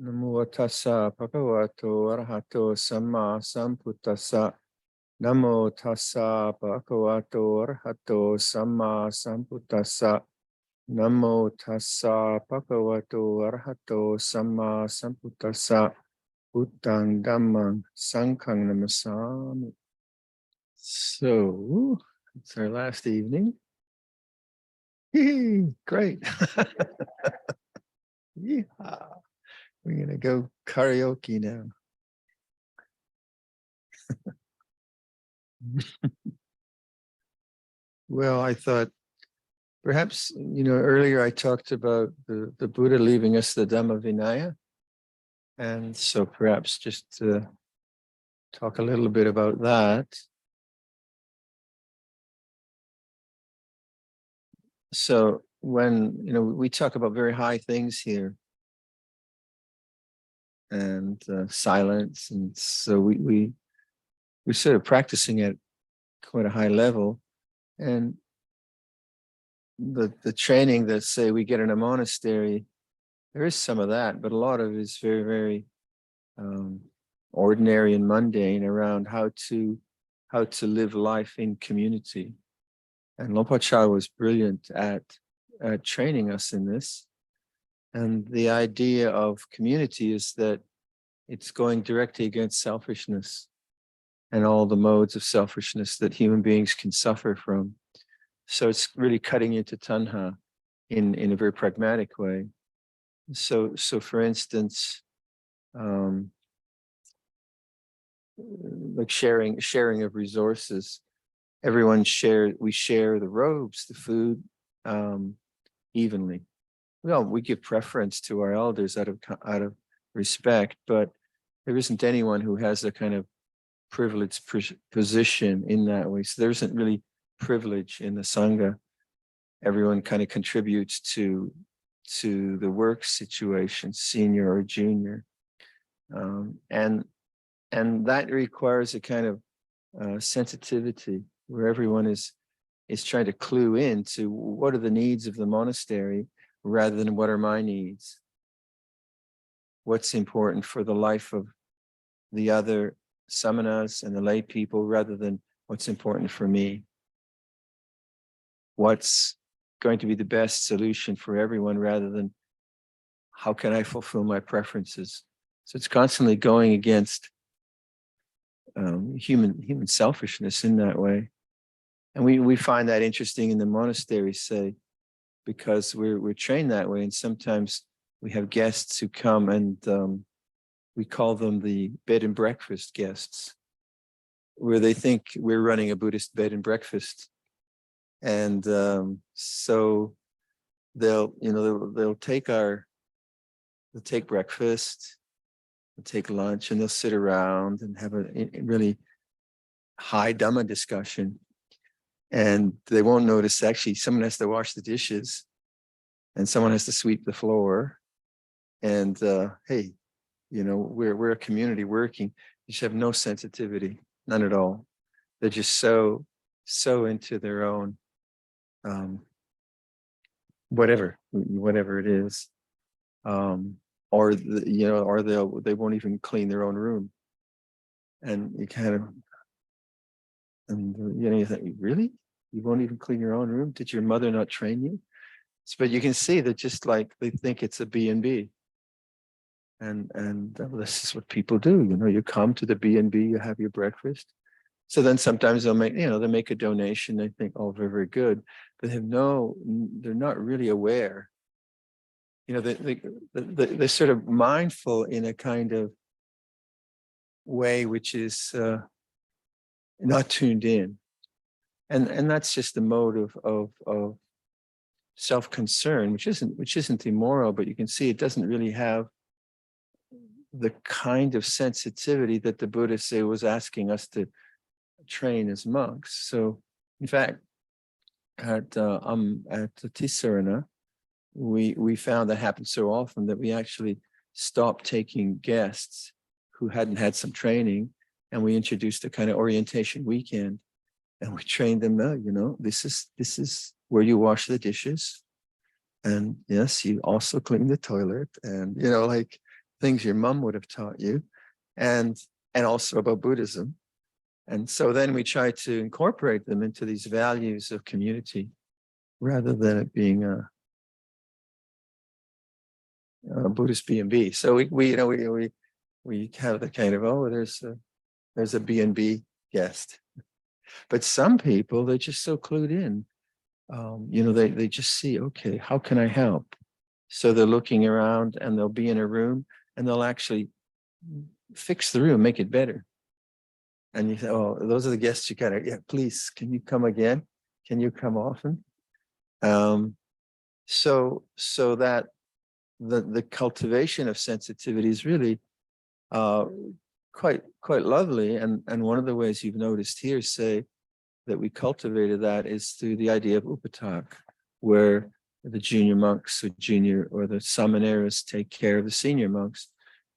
Namo tassa bhagavato arahato samma sambuddhassa. Namo tassa bhagavato arahato samma sambuddhassa. Namo tassa bhagavato arahato samma sambuddhassa. Buddhang Dhammang Sanghang Namasami. So, it's our last evening. Great. Yeah. We're going to go karaoke now. Well, I thought perhaps, earlier I talked about the Buddha leaving us the Dhamma Vinaya. And so perhaps just to talk a little bit about that. So when, we talk about very high things here and silence. And so we're sort of practicing at quite a high level. And the training that, say, we get in a monastery, there is some of that, but a lot of it is very, very ordinary and mundane around how to live life in community. And Luangpor Chah was brilliant at training us in this. And the idea of community is that it's going directly against selfishness and all the modes of selfishness that human beings can suffer from. So it's really cutting into tanha in a very pragmatic way. So for instance, like sharing of resources, we share the robes, the food, evenly. Well, we give preference to our elders out of respect, but there isn't anyone who has a kind of privileged position in that way. So there isn't really privilege in the Sangha. Everyone kind of contributes to the work situation, senior or junior. And that requires a kind of sensitivity where everyone is trying to clue into what are the needs of the monastery rather than what are my needs. What's important for the life of the other samanas and the lay people rather than what's important for me. What's going to be the best solution for everyone rather than how can I fulfill my preferences. So it's constantly going against human selfishness in that way. And we find that interesting in the monastery, say, because we're trained that way. And sometimes we have guests who come and we call them the bed and breakfast guests, where they think we're running a Buddhist bed and breakfast. And so they'll take breakfast, they'll take lunch, and they'll sit around and have a really high Dhamma discussion. And they won't notice actually someone has to wash the dishes and someone has to sweep the floor. And hey, we're a community working. You should have no sensitivity, none at all. They're just so into their own whatever it is, or they won't even clean their own room. And you kind of, and you think, really, you won't even clean your own room? Did your mother not train you? But you can see that just like they think it's a B&B. And this is what people do. You come to the B&B, you have your breakfast. So then sometimes they'll make a donation. They think, oh, very, very good. But they're not really aware. They're sort of mindful in a kind of way which is not tuned in. And that's just the mode of self-concern, which isn't immoral, but you can see it doesn't really have the kind of sensitivity that the Buddha was asking us to train as monks. So in fact, at Tisarana, we found that happened so often that we actually stopped taking guests who hadn't had some training, and we introduced a kind of orientation weekend, and we trained them. This is where you wash the dishes, and yes, you also clean the toilet, and things your mom would have taught you, and also about Buddhism. And so then we try to incorporate them into these values of community, rather than it being a Buddhist B&B. So we have the kind of, oh, there's a B&B guest. But some people, they're just so clued in. They just see, okay, how can I help? So they're looking around, and they'll be in a room, and they'll actually fix the room, make it better. And you say, oh, those are the guests you gotta, yeah, please, can you come again? Can you come often? So that the cultivation of sensitivity is really quite lovely. And one of the ways you've noticed here, say, that we cultivated that is through the idea of upatak, where the junior monks or the samaneras take care of the senior monks.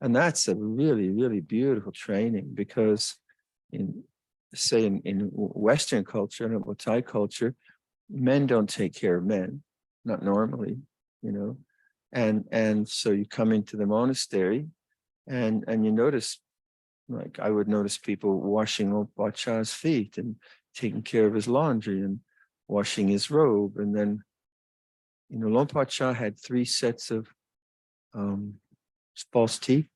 And that's a really, really beautiful training, because in Western culture and Thai culture, men don't take care of men, not normally, and so you come into the monastery, and you notice, like I would notice people washing Luangpor Cha's feet and taking care of his laundry and washing his robe. And then, Luangpor Cha had 3 sets of false teeth.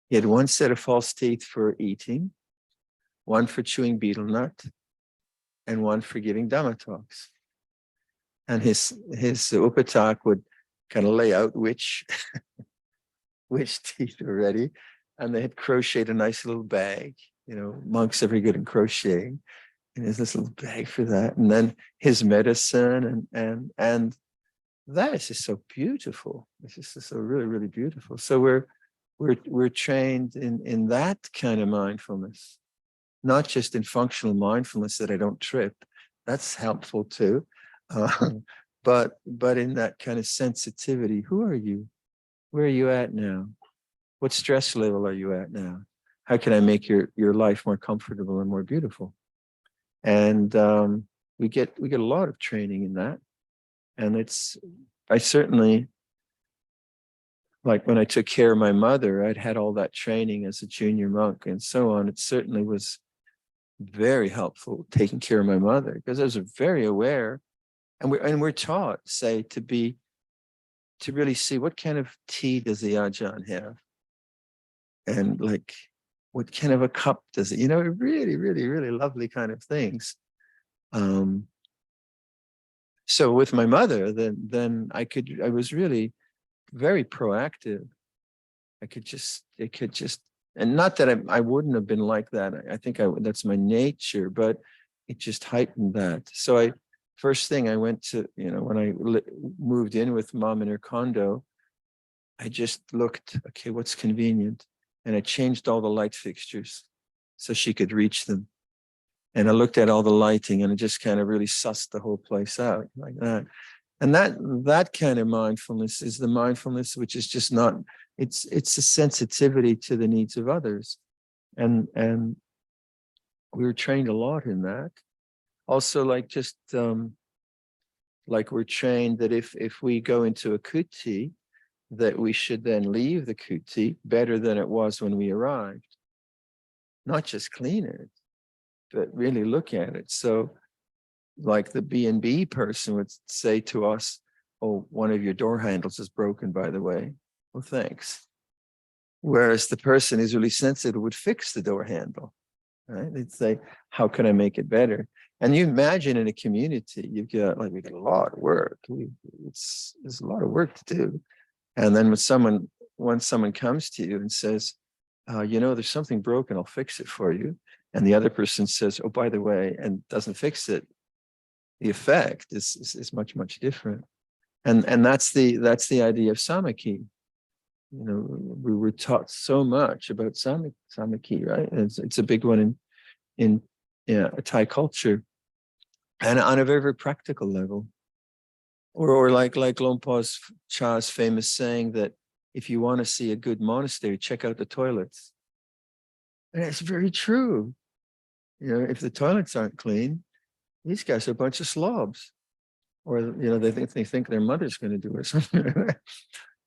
He had 1 set of false teeth for eating, 1 for chewing betel nut, and 1 for giving Dhamma talks. And his upatak would kind of lay out which teeth were ready, and they had crocheted a nice little bag. Monks are very good in crocheting, and there's this little bag for that. And then his medicine, and that is just so beautiful. It's just so really, really beautiful. So we're trained in that kind of mindfulness, not just in functional mindfulness that I don't trip. That's helpful too. But in that kind of sensitivity. Who are you? Where are you at now? What stress level are you at now? How can I make your life more comfortable and more beautiful? And we get a lot of training in that. And I certainly, like when I took care of my mother, I'd had all that training as a junior monk and so on. It certainly was very helpful taking care of my mother, because I was very aware, and we're taught, say, to really see what kind of tea does the Ajahn have, and like what kind of a cup does it, really, really, really lovely kind of things. So with my mother, then I was really very proactive. It could just, and not that I wouldn't have been like that. I think that's my nature, but it just heightened that. So first thing I went to, when I moved in with Mom in her condo, I just looked, okay, what's convenient? And I changed all the light fixtures so she could reach them. And I looked at all the lighting, and I just kind of really sussed the whole place out like that. And that kind of mindfulness is the mindfulness which is just not, it's a sensitivity to the needs of others. And we were trained a lot in that. Also, like like we're trained that if we go into a kuti, that we should then leave the kuti better than it was when we arrived. Not just clean it, but really look at it. So like the B&B person would say to us, oh, one of your door handles is broken, by the way. Well, thanks. Whereas the person who's really sensitive would fix the door handle, right? They'd say, how can I make it better? And you imagine in a community, we got a lot of work. There's a lot of work to do. And then when someone comes to you and says, there's something broken, I'll fix it for you. And the other person says, oh, by the way, and doesn't fix it, the effect is much, much different. And that's the idea of samaki. We were taught so much about samaki, right? It's a big one in Thai culture, and on a very, very practical level. Or like Luangpor Cha's famous saying that if you want to see a good monastery, check out the toilets. And it's very true. If the toilets aren't clean, these guys are a bunch of slobs. Or, they think their mother's going to do or something like that.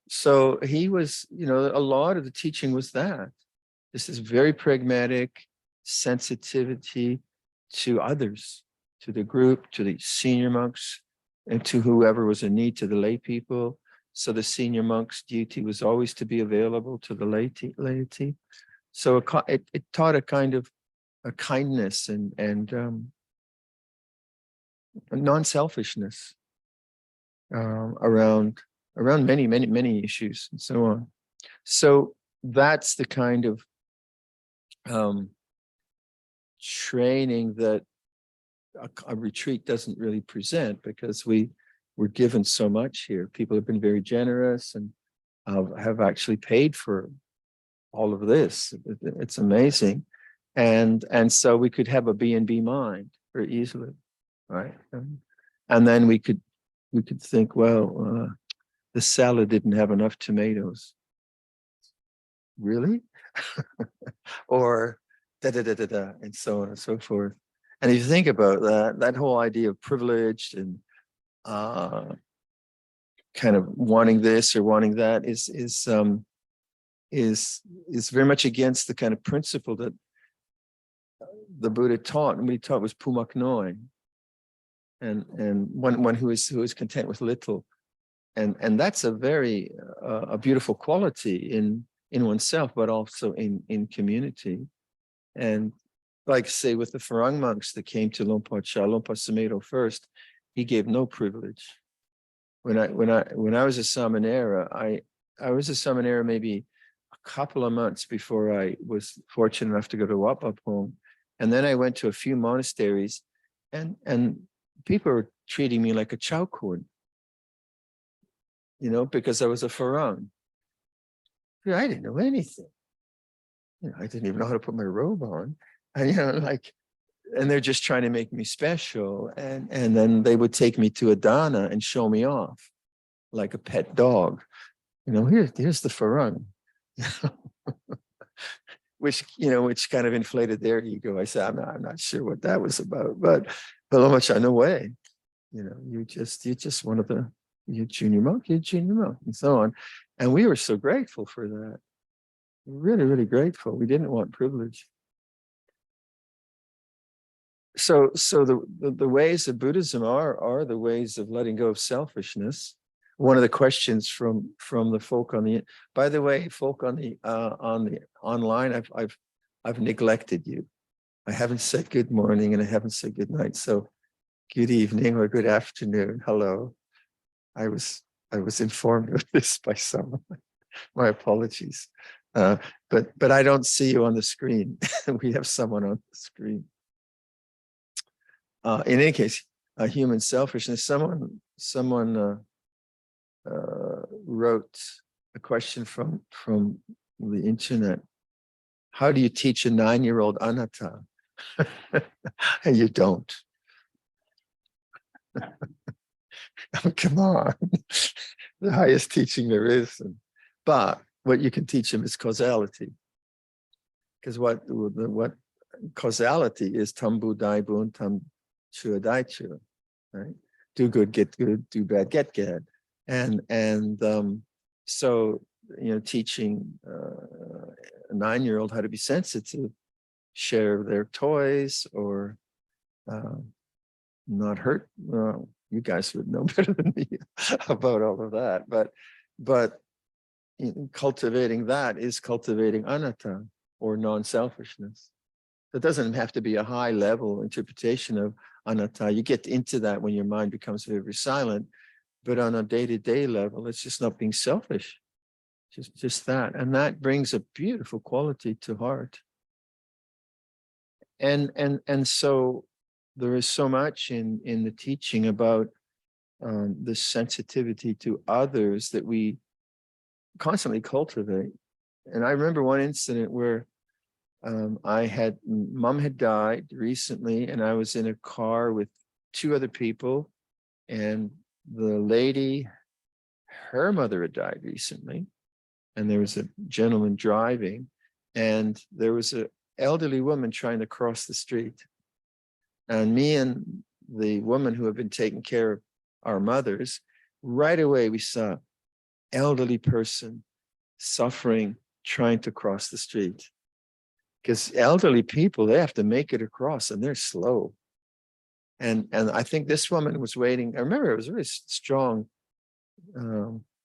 So he was, a lot of the teaching was that. This is very pragmatic sensitivity to others, to the group, to the senior monks, and to whoever was in need, to the lay people. So the senior monk's duty was always to be available to the laity. So it taught a kind of a kindness and a non-selfishness around many issues and so on. So that's the kind of training that a retreat doesn't really present, because we're given so much here. People have been very generous and have actually paid for all of this. It's amazing. And so we could have a B&B mind very easily, right? And then we could think, well, the salad didn't have enough tomatoes. Really? Or and so on and so forth. And if you think about that whole idea of privileged and kind of wanting this or wanting that is very much against the kind of principle that the Buddha taught. And what he taught was pumak noi, and one who is content with little, and that's a very a beautiful quality in oneself, but also in community. And like say with the Farang monks that came to Luangpor Sumedho first, he gave no privilege. When I was a Samanera, I was a Samanera maybe a couple of months before I was fortunate enough to go to Wat Pah Pong. And then I went to a few monasteries, and people were treating me like a chow kun, because I was a Farang. I didn't know anything. I didn't even know how to put my robe on. And and they're just trying to make me special. And then they would take me to a dana and show me off like a pet dog. Here's the Farang. which kind of inflated their ego. I said, I'm not sure what that was about, but no way. You're just one of you're junior monk, and so on. And we were so grateful for that. Really, really grateful. We didn't want privilege. So the ways of Buddhism are the ways of letting go of selfishness. One of the questions from the folk on the, by the way, folk on the online, I've neglected you. I haven't said good morning and I haven't said good night. So good evening or good afternoon. Hello. I was informed of this by someone. My apologies. But I don't see you on the screen. We have someone on the screen. In any case, human selfishness. Someone wrote a question from the internet. How do you teach a 9-year-old anatta? And you don't. Oh, come on. The highest teaching there is. But what you can teach them is causality. Because what causality is tambu dai bun, tam chua dai chua, right? Do good, get good, do bad, get bad. And so, teaching a 9-year-old how to be sensitive, share their toys, or not hurt. Well, you guys would know better than me about all of that. But cultivating that is cultivating anatta, or non-selfishness. It doesn't have to be a high-level interpretation of anatta. You get into that when your mind becomes very silent. But on a day-to-day level, it's just not being selfish. Just that. And that brings a beautiful quality to heart. And so there is so much in the teaching about the sensitivity to others that we constantly cultivate. And I remember one incident where mom had died recently, and I was in a car with 2 other people, and the lady, her mother had died recently, and there was a gentleman driving, and there was an elderly woman trying to cross the street. And me and the woman who had been taking care of our mothers, right away we saw elderly person suffering, trying to cross the street. Because elderly people, they have to make it across and they're slow. And I think this woman was waiting. I remember it was a very strong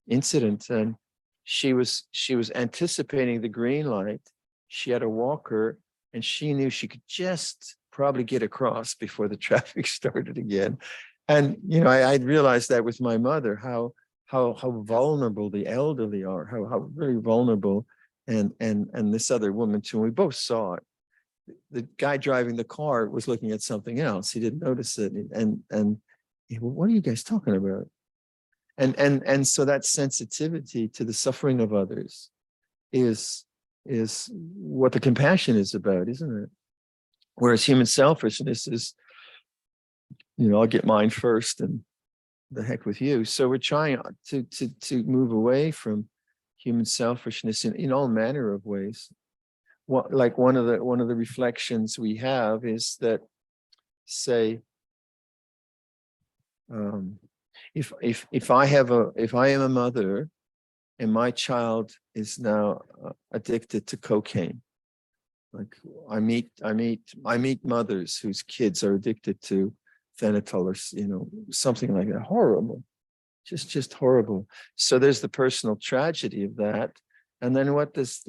incident, and she was anticipating the green light. She had a walker, and she knew she could just probably get across before the traffic started again. And I realized that with my mother, how vulnerable the elderly are, how very vulnerable, and this other woman too. We both saw it. The guy driving the car was looking at something else. He didn't notice it, and what are you guys talking about? And so that sensitivity to the suffering of others is what the compassion is about, isn't it? Whereas human selfishness is, I'll get mine first and the heck with you. So we're trying to move away from human selfishness in all manner of ways. Like one of the reflections we have is that, say, if I am a mother and my child is now addicted to cocaine, like I meet mothers whose kids are addicted to phenytoin or something like that. Horrible, just horrible. So there's the personal tragedy of that. And then what does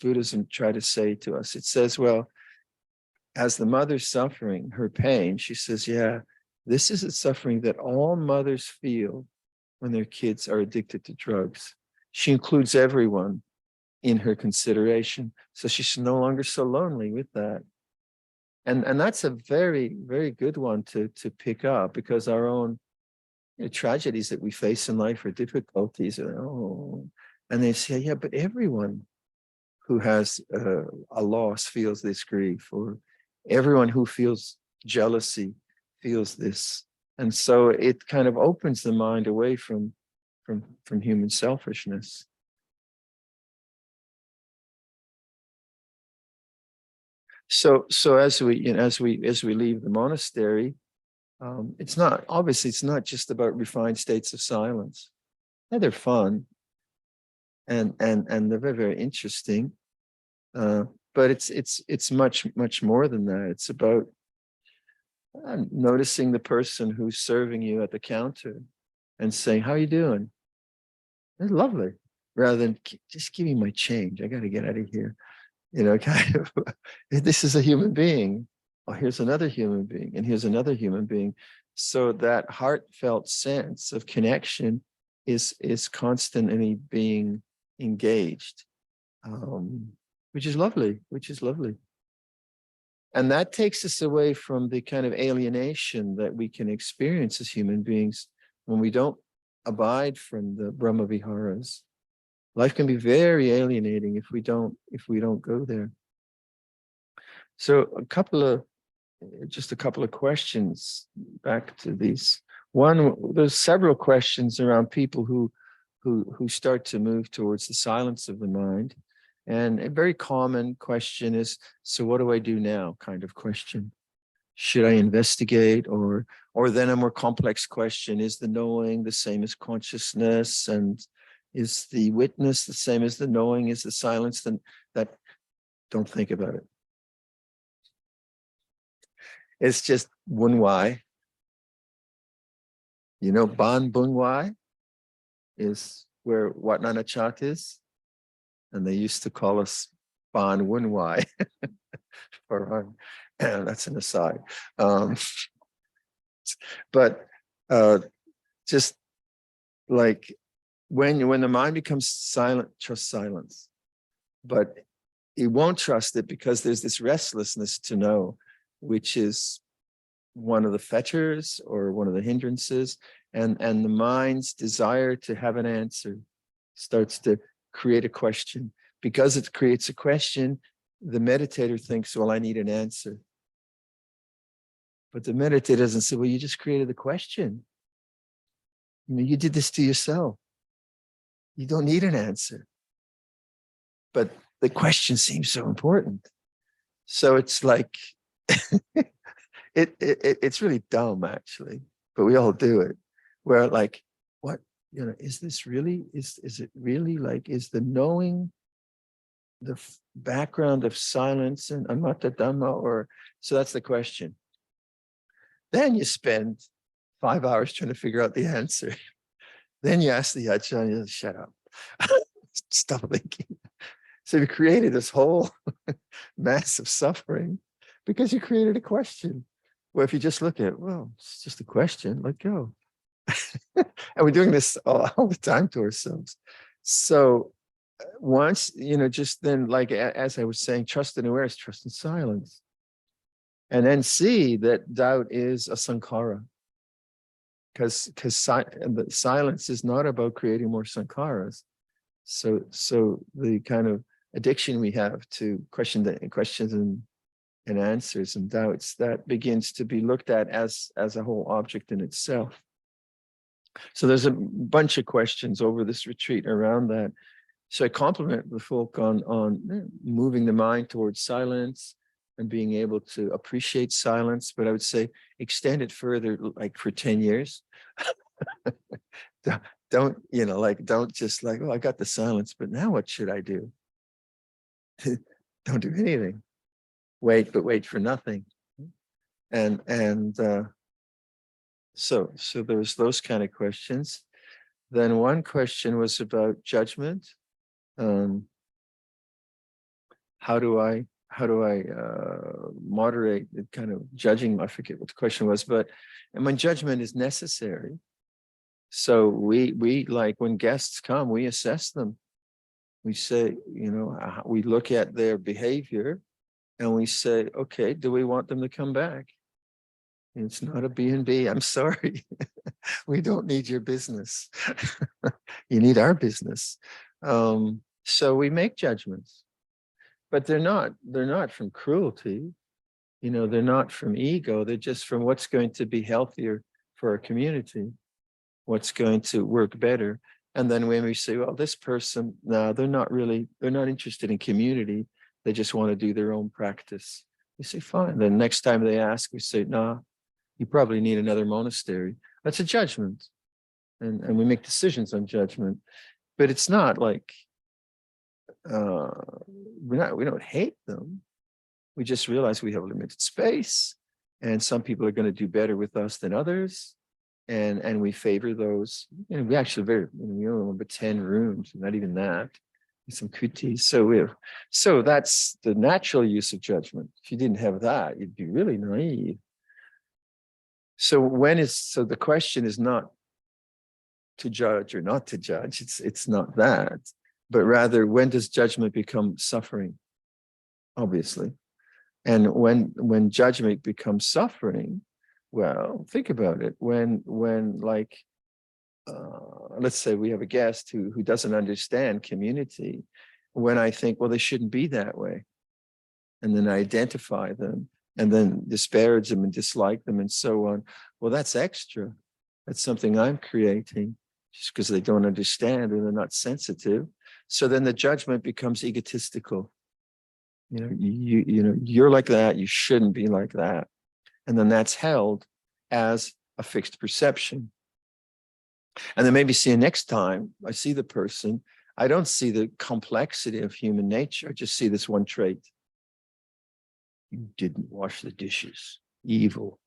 Buddhism try to say to us? It says, well, as the mother's suffering her pain, she says, yeah, this is a suffering that all mothers feel when their kids are addicted to drugs. She includes everyone in her consideration. So she's no longer so lonely with that. And that's a very, very good one to pick up, because our own tragedies that we face in life or difficulties, and they say, yeah, but everyone who has a loss feels this grief, or everyone who feels jealousy feels this. And so it kind of opens the mind away from human selfishness. So as we leave the monastery, it's not just about refined states of silence. Yeah, they're fun, and they're very, very interesting, but it's much more than that. It's about noticing the person who's serving you at the counter and saying, "How are you doing?" It's lovely, rather than just give me my change. I got to get out of here. Kind of. This is a human being. Oh, here's another human being, and here's another human being. So that heartfelt sense of connection is constantly being engaged, which is lovely. And that takes us away from the kind of alienation that we can experience as human beings when we don't abide from the Brahma Viharas. Life can be very alienating if we don't go there. So just a couple of questions back to these. One, there's several questions around people who start to move towards the silence of the mind. And a very common question is, so what do I do now? Kind of question. Should I investigate? Or then a more complex question, is the knowing the same as consciousness? And is the witness the same as the knowing? Is the silence? Then that, don't think about it. It's just Wunwai. Ban Bunwai is where Wat Nanachat is. And they used to call us Ban Wunwai. That's an aside. But just like when the mind becomes silent, trust silence. But it won't trust it because there's this restlessness to know, which is one of the fetters or one of the hindrances, and the mind's desire to have an answer starts to create a question. Because it creates a question, the meditator thinks, well, I need an answer. But the meditator doesn't say, well, you just created the question. You did this to yourself. You don't need an answer. But the question seems so important. So it's like, it's really dumb, actually, but we all do it. Where like, what is this really, is it really like, is the knowing the background of silence and anatta Dhamma, or, so that's the question. Then you spend 5 hours trying to figure out the answer. Then you ask the Acharya, shut up, stop thinking. So you created this whole massive suffering because you created a question. Well, if you just look at, well, it's just a question, let go. And we're doing this all the time to ourselves. So once, just then, like, as I was saying, trust and awareness, trust in silence. And then see that doubt is a sankhara. Because silence is not about creating more sankharas. So the kind of addiction we have to questions and answers and doubts, that begins to be looked at as a whole object in itself. So there's a bunch of questions over this retreat around that. So I compliment the folk on moving the mind towards silence and being able to appreciate silence, but I would say extend it further, like for 10 years. Don't just like, oh, I got the silence, but now what should I do? Don't do anything. Wait for nothing. And so there's those kind of questions. Then one question was about judgment. How do I moderate the kind of judging? I forget what the question was, but when judgment is necessary. So we like, when guests come, we assess them. We say, we look at their behavior and we say, okay, do we want them to come back? It's not a B&B. I'm sorry. We don't need your business. You need our business. So we make judgments, but they're not from cruelty. They're not from ego. They're just from what's going to be healthier for our community, what's going to work better. And then when we say, well, this person, no, they're not interested in community. They just want to do their own practice. We say, fine. Then next time they ask, we say, no, you probably need another monastery. That's a judgment. And we make decisions on judgment. But it's not like, we don't hate them. We just realize we have limited space. And some people are going to do better with us than others. And we favor those. We actually we only want 10 rooms, not even that. Some kutis. So that's the natural use of judgment. If you didn't have that, you'd be really naive. So the question is not to judge or not to judge. It's not that, but rather, when does judgment become suffering? Obviously. And when judgment becomes suffering, well, think about it. When like, let's say we have a guest who doesn't understand community, when I think, well, they shouldn't be that way, and then I identify them and then disparage them and dislike them and so on, well, that's extra. That's something I'm creating just because they don't understand or they're not sensitive. So then the judgment becomes egotistical. You're like that, you shouldn't be like that. And then that's held as a fixed perception. And then maybe see next time I see the person, I don't see the complexity of human nature. I just see this one trait. You didn't wash the dishes. Evil.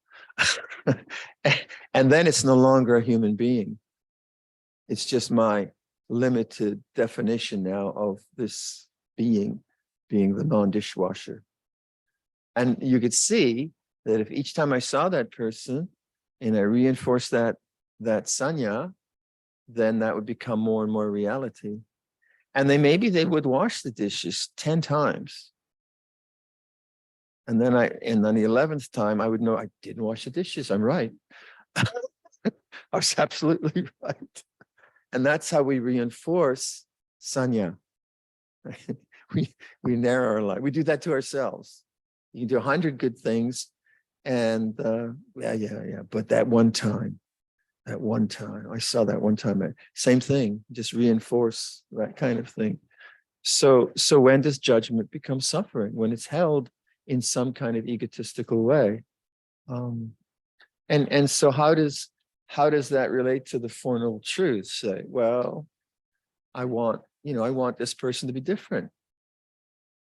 And then it's no longer a human being. It's just my limited definition now of this being the non-dishwasher. And you could see that if each time I saw that person and I reinforced that sanya, then that would become more and more reality. And maybe they would wash the dishes 10 times. And then on the 11th time, I would know I didn't wash the dishes. I'm right. I was absolutely right. And that's how we reinforce sanya. We narrow our life. We do that to ourselves. You can do 100 good things, and but that one time, I saw that one time. Same thing, just reinforce that kind of thing. So when does judgment become suffering? When it's held in some kind of egotistical way. And so how how does that relate to the Four Noble Truths? Say, well, I want this person to be different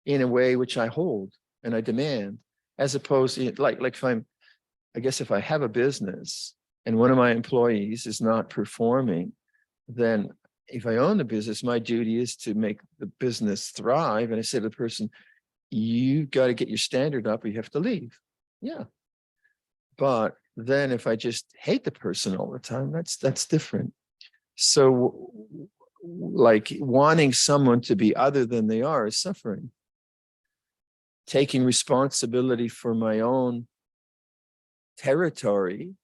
in a way which I hold and I demand, as opposed to like if I have a business and one of my employees is not performing, then if I own the business, my duty is to make the business thrive. And I say to the person, you got to get your standard up or you have to leave. Yeah. But then if I just hate the person all the time, that's different. So like wanting someone to be other than they are is suffering. Taking responsibility for my own territory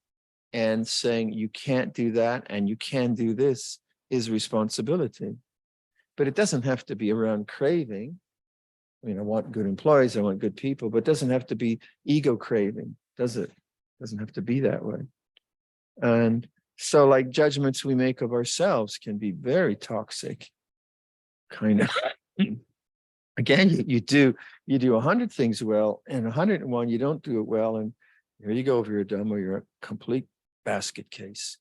and saying you can't do that and you can do this is responsibility. But it doesn't have to be around craving. I mean, I want good employees, I want good people, but it doesn't have to be ego craving, does it? It doesn't have to be that way. And so like judgments we make of ourselves can be very toxic, kind of. Again, you do 100 things well, and 101 you don't do it well, and here you go, Viradhammo, you're a complete basket case.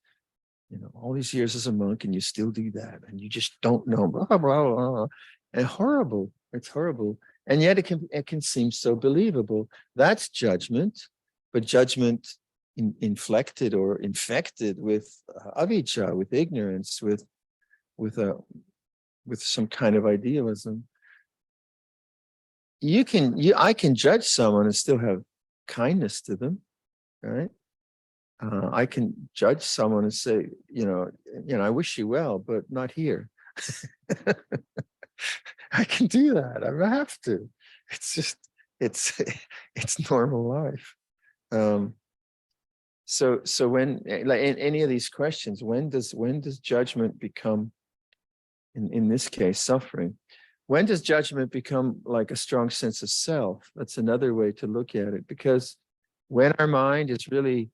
All these years as a monk, and you still do that, and you just don't know, blah, blah, blah, blah. And horrible. It's horrible. And yet it can seem so believable. That's judgment, but judgment inflected or infected with avijja, with ignorance, with some kind of idealism. I can judge someone and still have kindness to them, right? I can judge someone and say, I wish you well, but not here. I can do that. I have to. It's just, it's normal life. So when, like in any of these questions, when does judgment become, in this case, suffering? When does judgment become like a strong sense of self? That's another way to look at it, because when our mind is really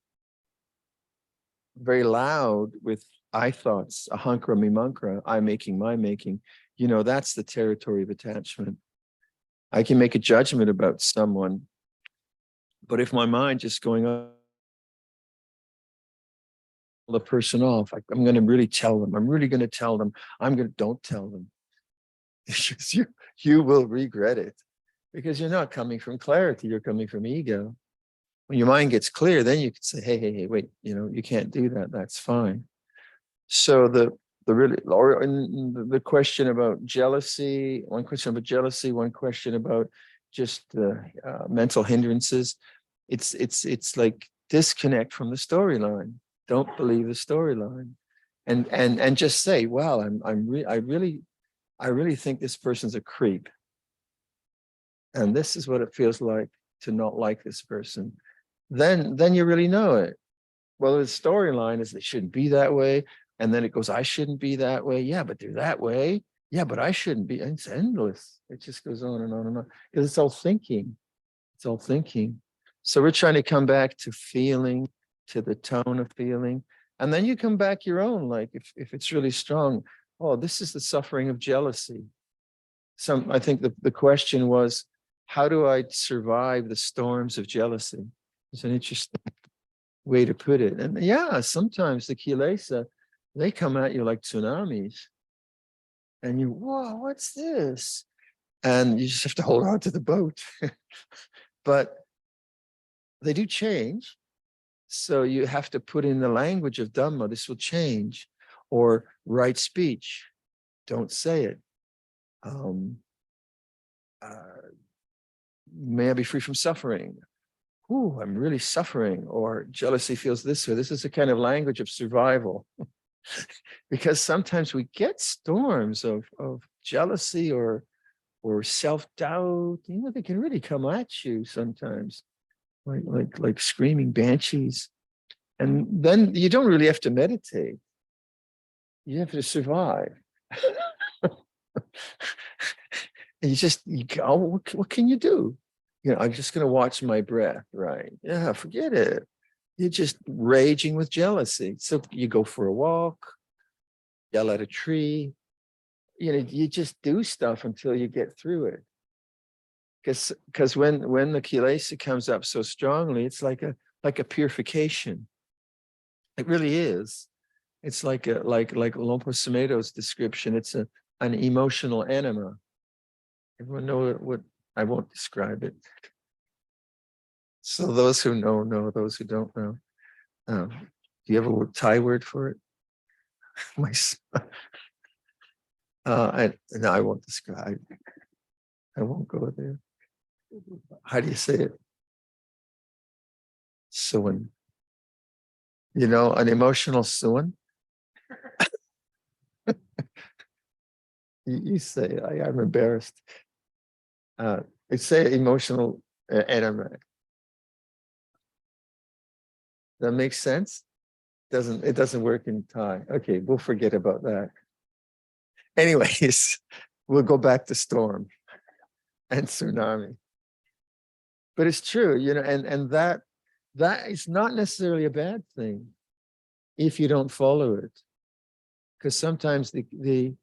very loud with I thoughts, ahankara mimamkara, I making, my making, that's the territory of attachment. I can make a judgment about someone, but if my mind just going on the person off, I'm going to really tell them, I'm really going to tell them, don't tell them. You will regret it, because you're not coming from clarity, you're coming from ego. When your mind gets clear, then you can say, hey, wait, you can't do that. That's fine. So the question about jealousy, one question about just mental hindrances. It's like disconnect from the storyline. Don't believe the storyline, and just say, wow, I really think this person's a creep, and this is what it feels like to not like this person. Then you really know it. Well, the storyline is it shouldn't be that way. And then it goes, I shouldn't be that way. Yeah, but they're that way. Yeah, but I shouldn't be. And it's endless. It just goes on and on and on. Because it's all thinking. It's all thinking. So we're trying to come back to feeling, to the tone of feeling. And then you come back your own, like if it's really strong, oh, this is the suffering of jealousy. I think the question was, how do I survive the storms of jealousy? It's an interesting way to put it. And yeah, sometimes the kilesa, they come at you like tsunamis. And whoa, what's this? And you just have to hold on to the boat. But they do change. So you have to put in the language of Dhamma, this will change. Or right speech, don't say it. May I be free from suffering. Ooh, I'm really suffering, or jealousy feels this way. This is a kind of language of survival. Because sometimes we get storms of jealousy or self-doubt. They can really come at you sometimes, like screaming banshees. And then you don't really have to meditate. You have to survive. And you go, what can you do? I'm just going to watch my breath, right? Yeah, forget it. You're just raging with jealousy. So you go for a walk, yell at a tree. You just do stuff until you get through it. Because when the kilesa comes up so strongly, it's like a purification. It really is. It's like like Luangpor Viradhammo's description. It's an emotional enema. Everyone know what I won't describe it. So those who know. Those who don't know. Do you have a Thai word for it? My no, I won't describe. I won't go there. How do you say it? Suan. You know, an emotional suan. You say, I'm embarrassed. I say emotional enema. That makes sense? It doesn't work in Thai. Okay, we'll forget about that. Anyways, we'll go back to storm and tsunami. But it's true, you know, and that is not necessarily a bad thing if you don't follow it. Because sometimes the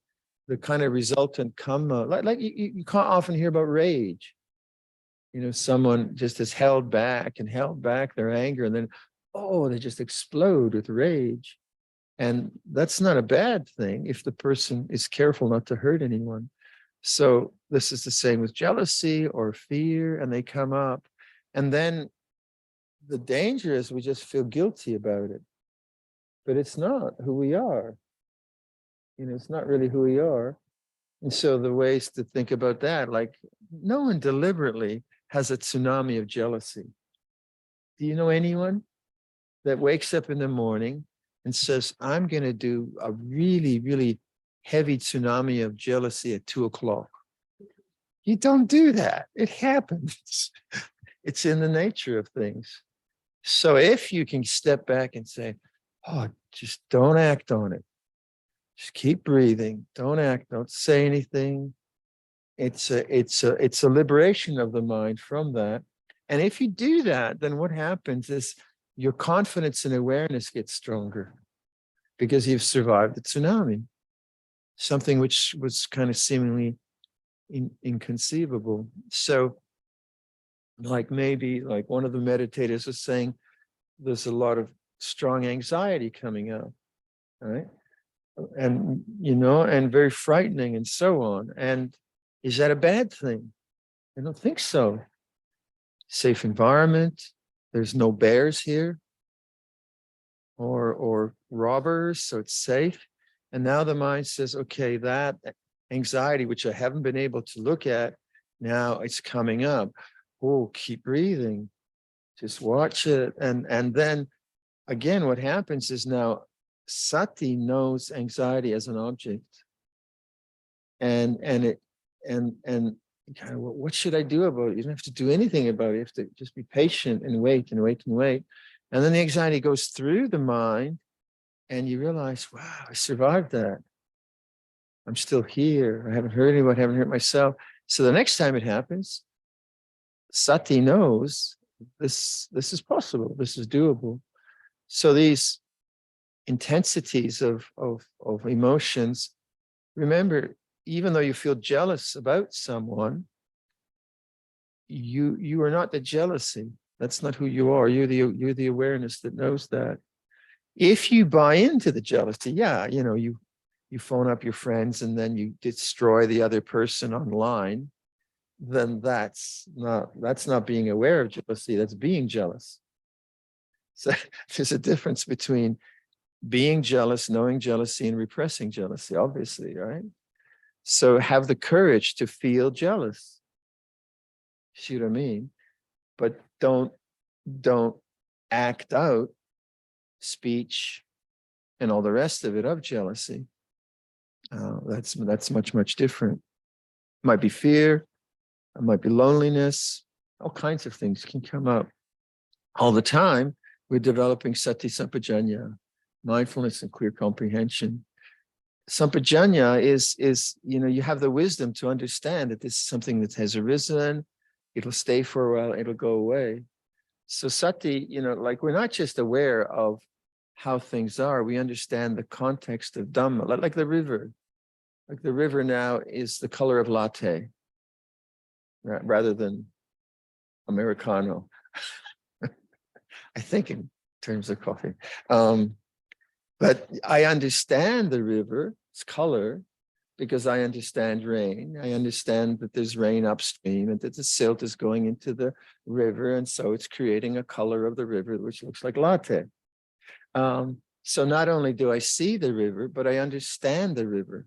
kind of resultant karma, like you can't often hear about rage. You know, someone just has held back their anger, and then, oh, they just explode with rage. And that's not a bad thing if the person is careful not to hurt anyone. So this is the same with jealousy or fear, and they come up. And then the danger is we just feel guilty about it. But it's not who we are. You know, it's not really who we are. And so the ways to think about that, like no one deliberately has a tsunami of jealousy. Do you know anyone that wakes up in the morning and says, I'm going to do a really, really heavy tsunami of jealousy at 2:00? You don't do that. It happens. It's in the nature of things. So if you can step back and say, oh, just don't act on it. Just keep breathing. Don't act. Don't say anything. It's a liberation of the mind from that. And if you do that, then what happens is your confidence and awareness gets stronger because you've survived the tsunami, something which was kind of seemingly inconceivable. So like maybe like one of the meditators was saying, there's a lot of strong anxiety coming up, right? And, you know, and very frightening and so on. And is that a bad thing? I don't think so. Safe environment. There's no bears here or robbers, so it's safe. And now the mind says, okay, that anxiety, which I haven't been able to look at, now it's coming up. Oh, keep breathing. Just watch it. And then again, what happens is now sati knows anxiety as an object. And kind of, what should I do about it? You don't have to do anything about it. You have to just be patient and wait and wait and wait. And then the anxiety goes through the mind and you realize, wow, I survived that. I'm still here. I haven't hurt anyone, I haven't hurt myself. So the next time it happens, sati knows this is possible. This is doable. So these intensities of emotions, remember, even though you feel jealous about someone, you are not the jealousy. That's not who you are. You're the awareness that knows that. If you buy into the jealousy, yeah, you know, you phone up your friends and then you destroy the other person online, then that's not being aware of jealousy, that's being jealous. So there's a difference between being jealous, knowing jealousy, and repressing jealousy, obviously, right? So have the courage to feel jealous. See what I mean? But don't act out speech and all the rest of it of jealousy. That's much different. It might be fear, it might be loneliness, all kinds of things can come up. All the time, we're developing sati sampajanya, mindfulness and clear comprehension. Sampajanya is, you know, you have the wisdom to understand that this is something that has arisen, it'll stay for a while, it'll go away. So sati, you know, like we're not just aware of how things are, we understand the context of Dhamma, like the river. Like the river now is the color of latte, right, rather than Americano. I think in terms of coffee. But I understand the river's color because I understand rain. I understand that there's rain upstream and that the silt is going into the river. And so it's creating a color of the river, which looks like latte. So not only do I see the river, but I understand the river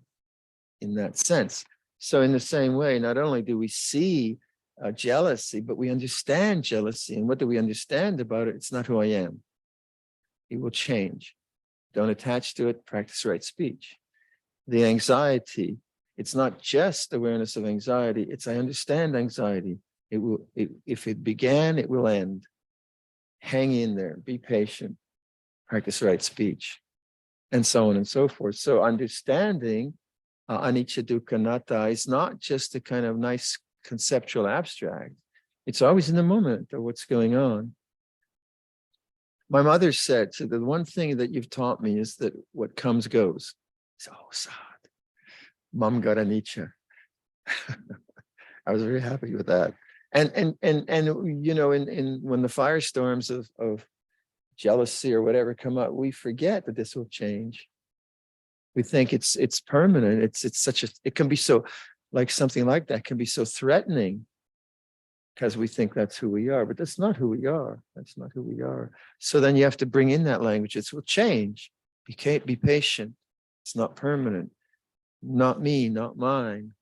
in that sense. So in the same way, not only do we see jealousy, but we understand jealousy. And what do we understand about it? It's not who I am. It will change. Don't attach to it, practice right speech. The anxiety, it's not just awareness of anxiety, it's I understand anxiety. If it began, it will end. Hang in there, be patient, practice right speech, and so on and so forth. So understanding anicca dukkha anatta is not just a kind of nice conceptual abstract. It's always in the moment of what's going on. My mother said, so the one thing that you've taught me is that what comes goes. So sad. Mom got anicca. I was very happy with that. And you know, in when the firestorms of jealousy or whatever come up, we forget that this will change. We think it's permanent. It's such a, it can be so, like something like that can be so threatening because we think that's who we are, but that's not who we are. That's not who we are. So then you have to bring in that language. It will change. Be patient. It's not permanent. Not me, not mine.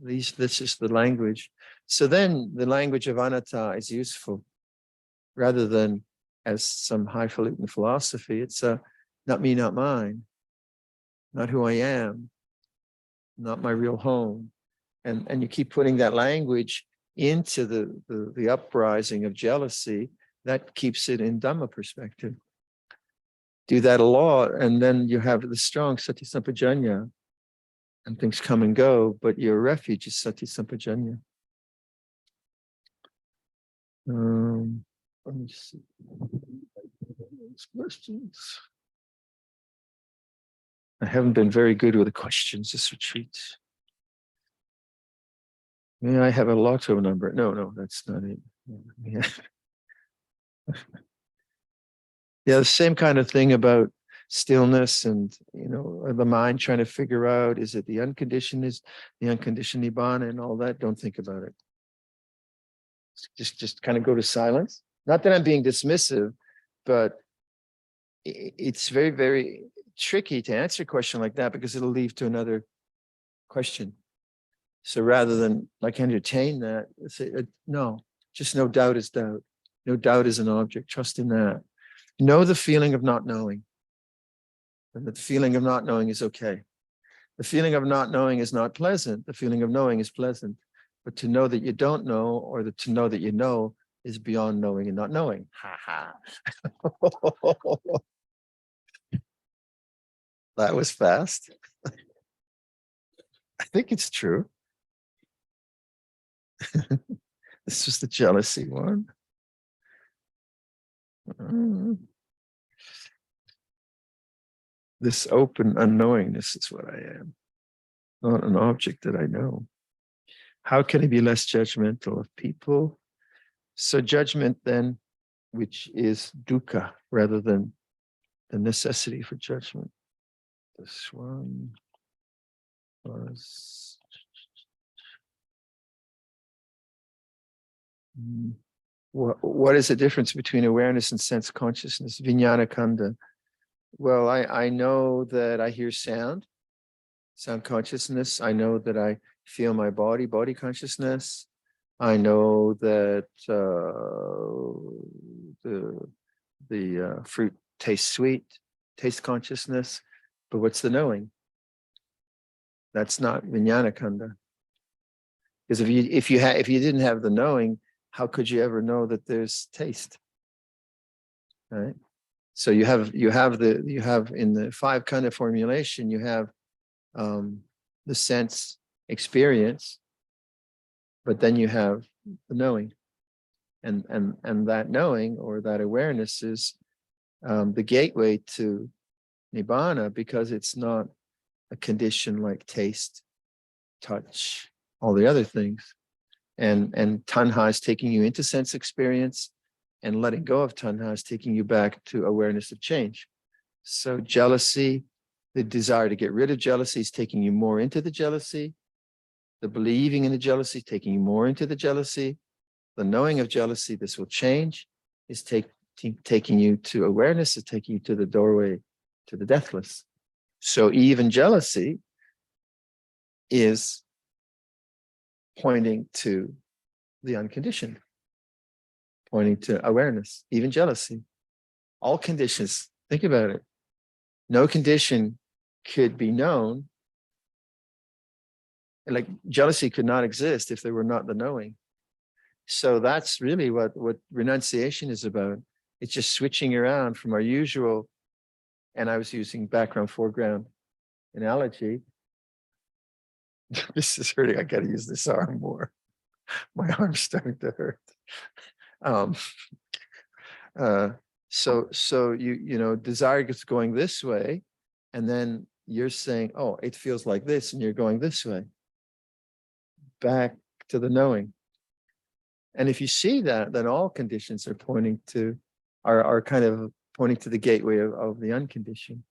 This is the language. So then the language of anatta is useful rather than as some highfalutin philosophy. It's not me, not mine, not who I am, not my real home. And you keep putting that language into the uprising of jealousy, that keeps it in Dhamma perspective. Do that a lot, and then you have the strong sati sampajanya, and things come and go, but your refuge is sati sampajanya. Let me see. Questions. I haven't been very good with the questions this retreat. May I have a lotto number? No, that's not it. Yeah. Yeah, the same kind of thing about stillness and, you know, the mind trying to figure out, is it the unconditioned nibbana and all that? Don't think about it. Just kind of go to silence. Not that I'm being dismissive, but it's very, very tricky to answer a question like that because it'll lead to another question. So rather than like entertain that, say, no, just no doubt is doubt. No doubt is an object. Trust in that. Know the feeling of not knowing. And the feeling of not knowing is okay. The feeling of not knowing is not pleasant. The feeling of knowing is pleasant. But to know that you don't know, or to know that you know, is beyond knowing and not knowing. Ha ha. That was fast. I think it's true. This was the jealousy one. This open unknowingness is what I am, not an object that I know. How can I be less judgmental of people? So judgment then, which is dukkha, rather than the necessity for judgment. This one was... What is the difference between awareness and sense consciousness? Vijnana khandha. Well, I know that I hear sound consciousness. I know that I feel my body consciousness. I know that the fruit tastes sweet, taste consciousness. But what's the knowing? That's not vijnana khandha. Because if you didn't have the knowing, how could you ever know that there's taste? Right? So you have in the five khandha formulation, you have the sense experience, but then you have the knowing, and that knowing or that awareness is the gateway to nibbana, because it's not a condition like taste, touch, all the other things. And tanha is taking you into sense experience, and letting go of tanha is taking you back to awareness of change. So jealousy, the desire to get rid of jealousy is taking you more into the jealousy. The believing in the jealousy, taking you more into the jealousy. The knowing of jealousy, this will change, is taking you to awareness, is taking you to the doorway to the deathless. So even jealousy is pointing to the unconditioned, pointing to awareness, even jealousy. All conditions, think about it. No condition could be known. Like jealousy could not exist if there were not the knowing. So that's really what renunciation is about. It's just switching around from our usual, and I was using background, foreground analogy. This is hurting. I got to use this arm more. My arm's starting to hurt. So you know, desire gets going this way, and then you're saying, oh, it feels like this, and you're going this way. Back to the knowing. And if you see that, then all conditions are pointing to, are kind of pointing to the gateway of the unconditioned.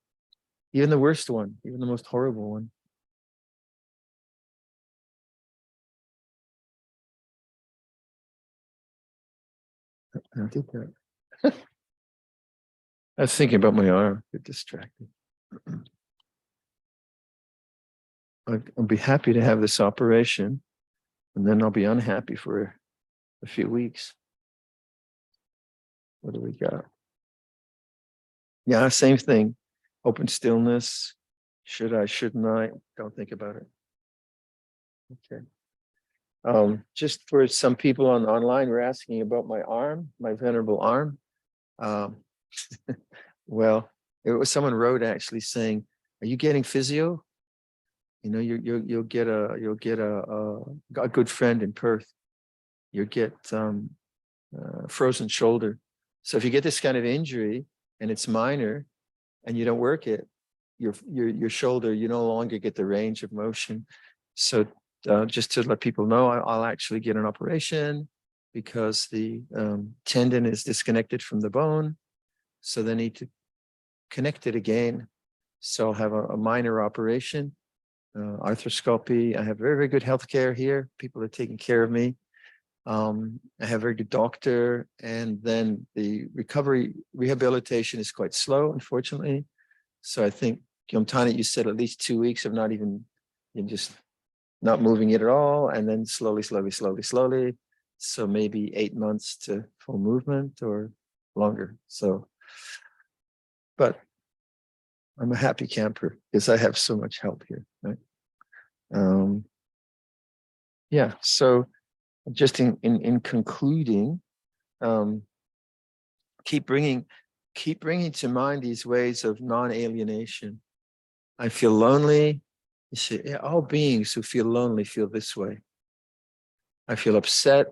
Even the worst one, even the most horrible one. I did that. I was thinking about my arm, get distracted. I'll be happy to have this operation, and then I'll be unhappy for a few weeks. What do we got? Yeah, same thing. Open stillness. Should I, shouldn't I? Don't think about it. Okay. Just for some people online were asking about my arm, my venerable arm. Well, it was someone wrote actually saying, "Are you getting physio? You know, you'll get a good friend in Perth. You'll get frozen shoulder. So if you get this kind of injury and it's minor, and you don't work it, your shoulder, you no longer get the range of motion. So just to let people know, I'll actually get an operation because the tendon is disconnected from the bone. So they need to connect it again. So I'll have a minor operation, arthroscopy. I have very, very good healthcare here. People are taking care of me. I have a very good doctor, and then the rehabilitation is quite slow, unfortunately. So I think, Tanya, you said at least 2 weeks of not even, you're just not moving it at all, and then slowly. So maybe 8 months to full movement or longer. So, but I'm a happy camper because I have so much help here, right? Yeah, so just in concluding, keep bringing to mind these ways of non-alienation. I feel lonely. You see, all beings who feel lonely feel this way. I feel upset,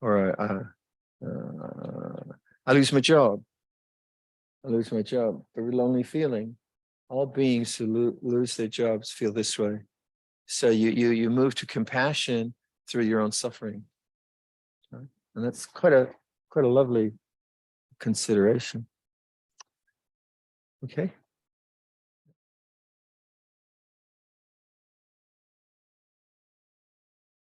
or I lose my job. The lonely feeling. All beings who lose their jobs feel this way. So you move to compassion through your own suffering, right? And that's quite a lovely consideration. Okay.